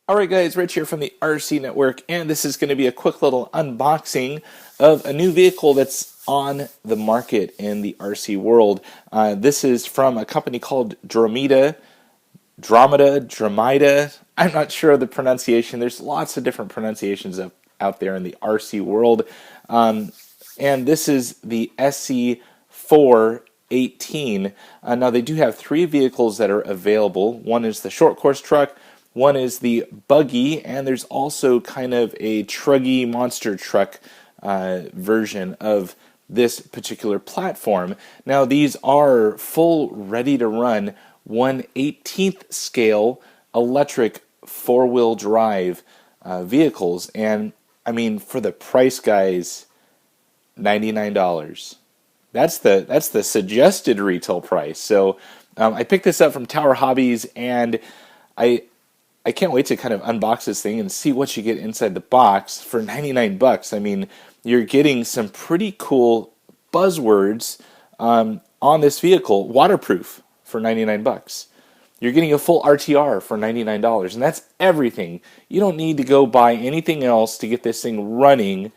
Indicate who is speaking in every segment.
Speaker 1: Alright guys, Rich here from the RCNetwork, and this is going to be a quick little unboxing of a new vehicle that's on the market in the RC world. This is from a company called Dromida. I'm not sure of the pronunciation. There's lots of different pronunciations out there in the RC world. And this is the SC418. Now they do have three vehicles that are available. One is the Shortcourse Truck, one is the Buggy, and there's also kind of a truggy monster truck version of this particular platform. Now these are full ready to run 1/18th scale electric four-wheel drive vehicles, and I mean, for the price, guys, $99. That's the suggested retail price. So I picked this up from Tower Hobbies, and I can't wait to kind of unbox this thing and see what you get inside the box for 99 bucks. I mean, you're getting some pretty cool buzzwords on this vehicle. Waterproof for 99 bucks. You're getting a full RTR for $99, and that's everything. You don't need to go buy anything else to get this thing running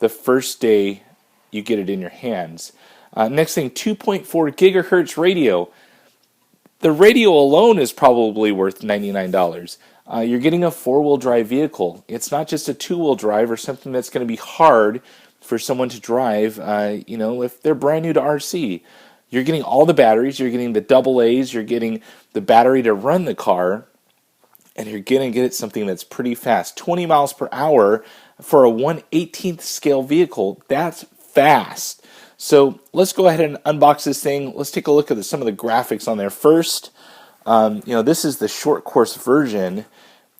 Speaker 1: the first day you get it in your hands. Next thing, 2.4 gigahertz radio. The radio alone is probably worth $99. You're getting a four-wheel drive vehicle. It's not just a two-wheel drive or something that's going to be hard for someone to drive, if they're brand new to RC. You're getting all the batteries. You're getting the AA's. You're getting the battery to run the car. And you're going to get something that's pretty fast. 20 miles per hour for a 1/18th scale vehicle. That's fast. So let's go ahead and unbox this thing. Let's take a look at some of the graphics on there first. This is the short course version,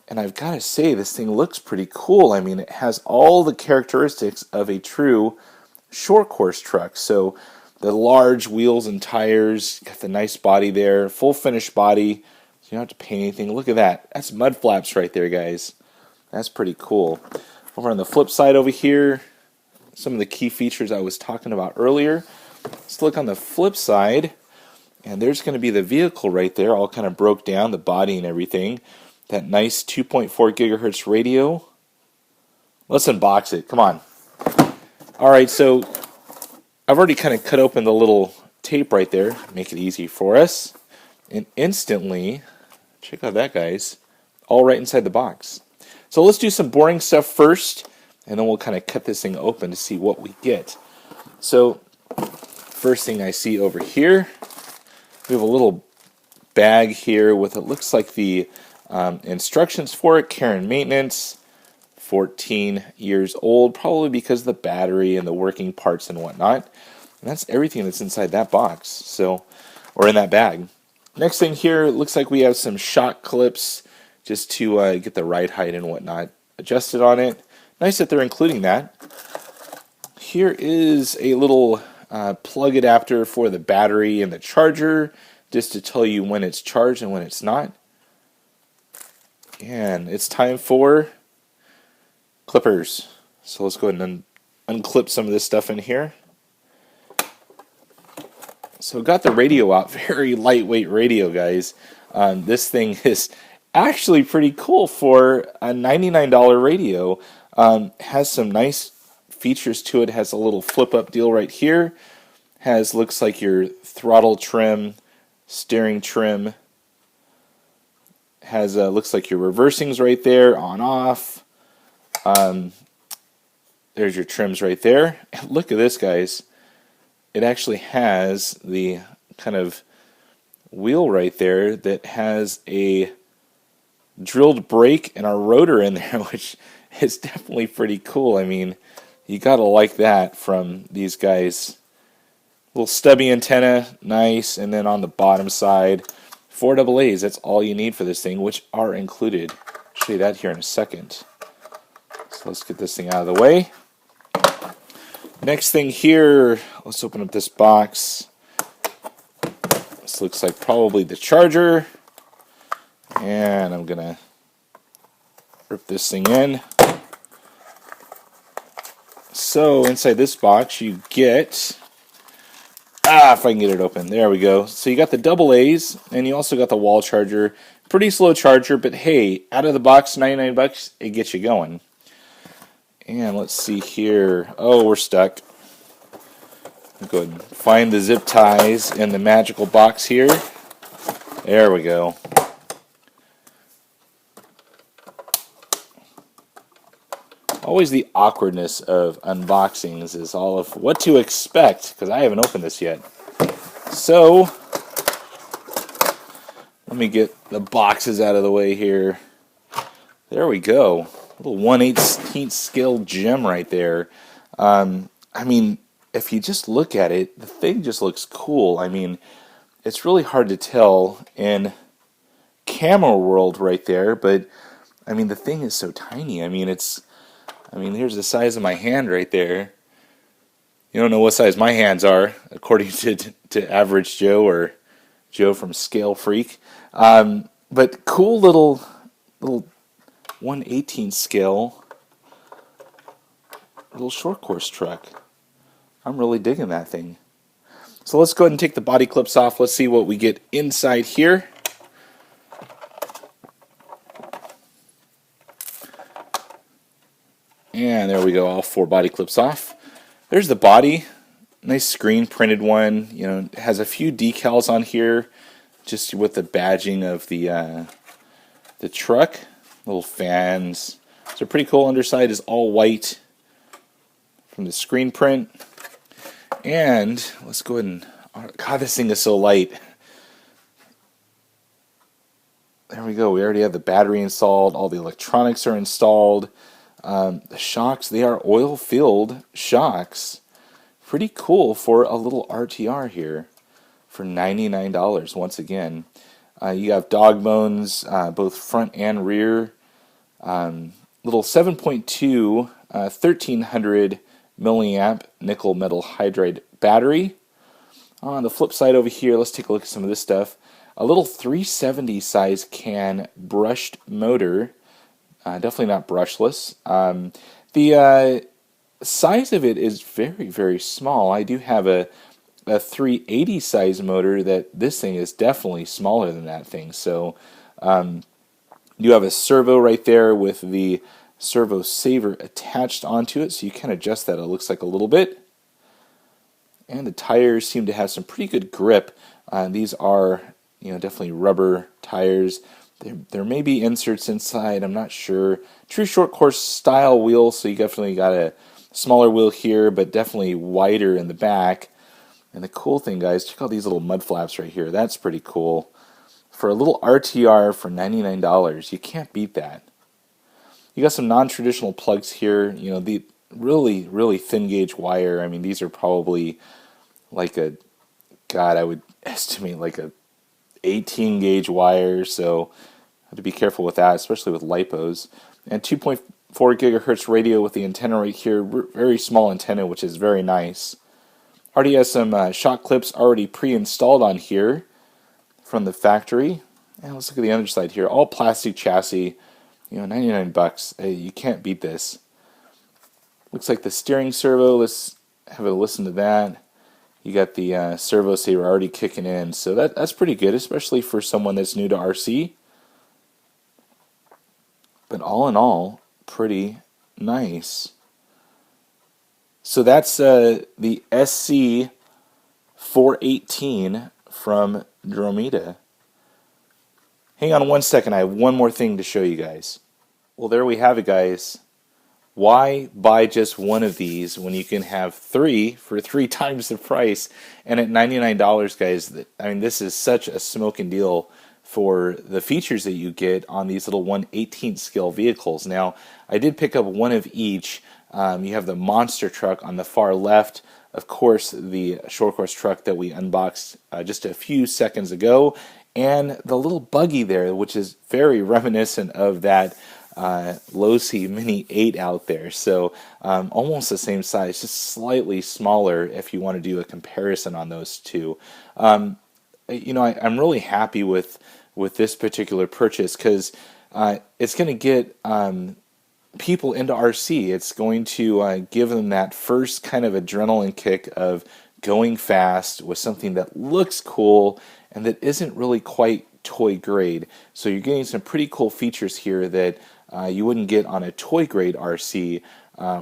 Speaker 1: and I've got to say this thing looks pretty cool. I mean, it has all the characteristics of a true short course truck. So the large wheels and tires, got the nice body there, full finished body. So you don't have to paint anything. Look at that. That's mud flaps right there, guys. That's pretty cool. Over on the flip side over here, some of the key features I was talking about earlier. Let's look on the flip side, and there's going to be the vehicle right there, all kind of broke down, the body and everything. That nice 2.4 gigahertz radio. Let's unbox it. Come on. All right, so I've already kind of cut open the little tape right there, make it easy for us. And instantly, check out that, guys, all right inside the box. So let's do some boring stuff first, and then we'll kind of cut this thing open to see what we get. So first thing I see over here, we have a little bag here with, it looks like the instructions for it. Care and maintenance, 14 years old, probably because of the battery and the working parts and whatnot. And that's everything that's inside that box, or in that bag. Next thing here, looks like we have some shock clips just to get the ride height and whatnot adjusted on it. Nice that they're including that. Here is a little plug adapter for the battery and the charger, just to tell you when it's charged and when it's not. And it's time for clippers. So let's go ahead and unclip some of this stuff in here. So got the radio out, very lightweight radio, guys. This thing is actually pretty cool for a $99 radio. Has some nice features to it. Has a little flip-up deal right here. Looks like your throttle trim, steering trim. Looks like your reversing's right there, on off. There's your trims right there. And look at this, guys. It actually has the kind of wheel right there that has a drilled brake and a rotor in there, which is definitely pretty cool. I mean, you gotta like that from these guys. Little stubby antenna, nice, and then on the bottom side, 4 AA's. That's all you need for this thing, which are included. I'll show you that here in a second. So let's get this thing out of the way. Next thing here, let's open up this box. This looks like probably the charger. And I'm going to rip this thing in. So inside this box you get, if I can get it open, there we go. So you got the AA's, and you also got the wall charger. pretty slow charger, but hey, out of the box, 99 bucks, it gets you going. And let's see here. Oh, we're stuck. Go ahead and find the zip ties in the magical box here. There we go. Always the awkwardness of unboxings is all of what to expect, because I haven't opened this yet. So, let me get the boxes out of the way here. There we go. A little 1/18 scale gem right there. I mean, if you just look at it, the thing just looks cool. I mean, it's really hard to tell in camera world right there, but I mean, the thing is so tiny. I mean, here's the size of my hand right there. You don't know what size my hands are, according to Average Joe or Joe from Scale Freak. But cool little 1/18 scale little short course truck. I'm really digging that thing. So let's go ahead and take the body clips off. Let's see what we get inside here. And there we go, all 4 body clips off. There's the body, nice screen printed one. You know, it has a few decals on here, just with the badging of the truck. Little fans. So pretty cool. Underside is all white from the screen print. And let's go ahead and, oh, God, this thing is so light. There we go. We already have the battery installed. All the electronics are installed. The shocks, they are oil-filled shocks. Pretty cool for a little RTR here for $99 once again. You have dog bones, both front and rear. Little 7.2 1300 milliamp nickel metal hydride battery. On the flip side over here, let's take a look at some of this stuff. A little 370 size can brushed motor. Definitely not brushless. The size of it is very, very small. I do have a 380 size motor that this thing is definitely smaller than that thing. So you have a servo right there with the servo saver attached onto it, so you can adjust that, it looks like, a little bit. And the tires seem to have some pretty good grip. These are, definitely rubber tires. There may be inserts inside, I'm not sure. True short course style wheel, so you definitely got a smaller wheel here, but definitely wider in the back. And the cool thing, guys, check out these little mud flaps right here. That's pretty cool. For a little RTR for $99, you can't beat that. You got some non-traditional plugs here. The really, really thin gauge wire. I mean, these are probably like I would estimate like a 18 gauge wire, so have to be careful with that, especially with lipos. And 2.4 gigahertz radio with the antenna right here, very small antenna, which is very nice. Already has some shock clips already pre-installed on here from the factory. And let's look at the underside here, all plastic chassis. 99 bucks. Hey, you can't beat this. Looks like the steering servo. Let's have a listen to that. You got the servo saver already kicking in, so that's pretty good, especially for someone that's new to RC. But all in all, pretty nice. So that's the SC 418 from Dromida. Hang on one second, I have one more thing to show you guys. Well, there we have it, guys. Why buy just one of these when you can have 3 for 3 times the price? And at $99, guys, I mean, this is such a smoking deal for the features that you get on these little 1/18 scale vehicles. Now, I did pick up one of each. You have the monster truck on the far left. Of course, the Shortcourse truck that we unboxed just a few seconds ago. And the little buggy there, which is very reminiscent of that Losi Mini 8 out there. So almost the same size, just slightly smaller if you want to do a comparison on those two. I'm really happy with this particular purchase because it's going to get people into RC. It's going to give them that first kind of adrenaline kick of going fast with something that looks cool and that isn't really quite toy grade. So you're getting some pretty cool features here that you wouldn't get on a toy grade RC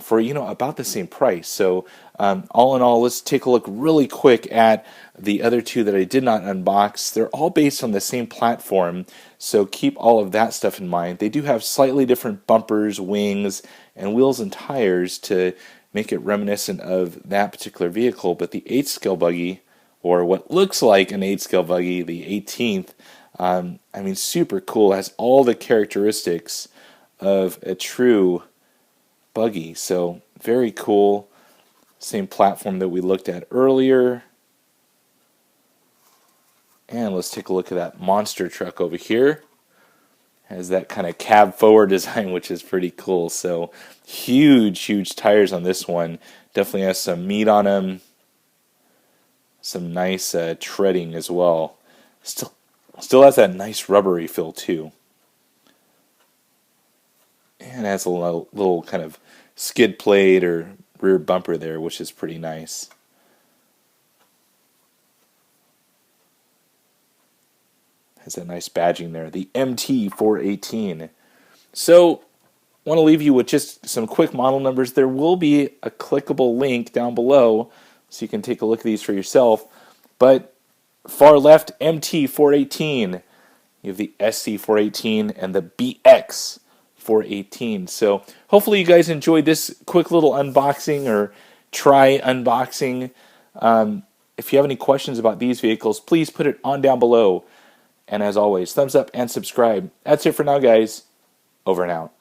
Speaker 1: for about the same price. So all in all, let's take a look really quick at the other two that I did not unbox. They're all based on the same platform, so keep all of that stuff in mind. They do have slightly different bumpers, wings, and wheels and tires to make it reminiscent of that particular vehicle, but the 8 scale buggy, or what looks like an 8 scale buggy, the 18th, super cool. It has all the characteristics of a true buggy, so very cool. Same platform that we looked at earlier. And let's take a look at that monster truck over here. Has that kind of cab forward design, which is pretty cool. So huge tires on this one. Definitely has some meat on them. Some nice treading as well. Still has that nice rubbery feel too. And has a little kind of skid plate or rear bumper there, which is pretty nice. Has that nice badging there, the MT418. So, want to leave you with just some quick model numbers. There will be a clickable link down below so you can take a look at these for yourself. But far left, MT418. You have the SC418 and the BX418. So hopefully you guys enjoyed this quick little unboxing or try unboxing. If you have any questions about these vehicles, please put it on down below. And as always, thumbs up and subscribe. That's it for now, guys. Over and out.